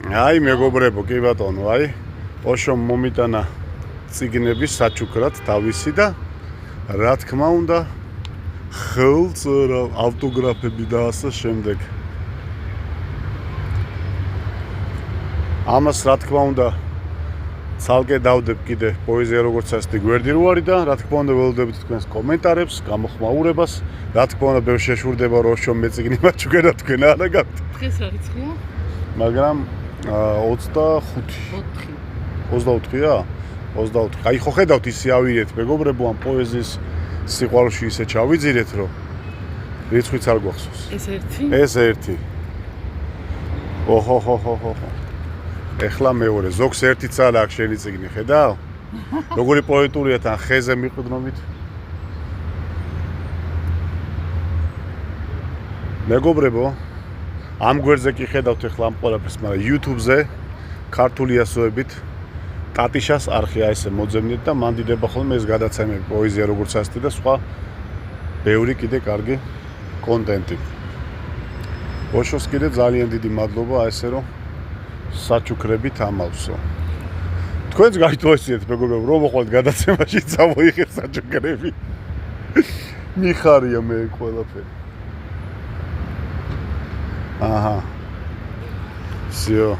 აი მეგობრებო, კი ბატონო, აი ოშომ მომიტანა წიგნების საჩუქრად თავისი და რა თქმა უნდა ხელწერა, ავტოგრაფები და ასე შემდეგ. ამას რა თქმა უნდა ცალკე დავდებ კიდე პოეზია როგორც ასეთი გვერდი რო არის და რა თქმა უნდა ველოდებით თქვენს კომენტარებს, გამოხმაურებას. რა თქმა უნდა ბევრ შეშურდება რომ ოშომ მეწიგნი მაჩუქერა თქვენ არა გაქვთ. დღეს რა რიცხვია? მაგრამ 24-ია? 24. აი ხო ხედავთ ისე ავირეთ მეგობრებო ამ პოეზიის სიყვარულში ისე ჩავიძირეთ რომ რიცხვიც არ გვახსოვს. ეს ერთი. ოჰოჰოჰოჰო. ეხლა მეორე, ზოგს ერთი ცალა აქვს შენი წიგნი, ხედავ? როგორი პოეტურია თან ხეზე მიყვდნობით. მეგობრებო, ამ გვერდზე კი ხედავთ ეხლა ამ ყველაფერს, მაგრამ YouTube-ზე ქართული ასოებით ტატიშას არხი აი ესე მოძებნით და მან დიდება ხოლმე ეს გადაცემები პოეზია როგორც ასეთი და სხვა ბევრი კიდე კარგი კონტენტი. ოშოს კიდე ძალიან დიდი მადლობა აი ესე რომ საჩუქრებით ამავსო. თქვენც გაითვალისწინეთ მეგობრებო, რომ მოყოლთ გადაცემაში წამოიღეთ საჩუქრები. მიხარია მე ყველაფერი. აჰა. всё.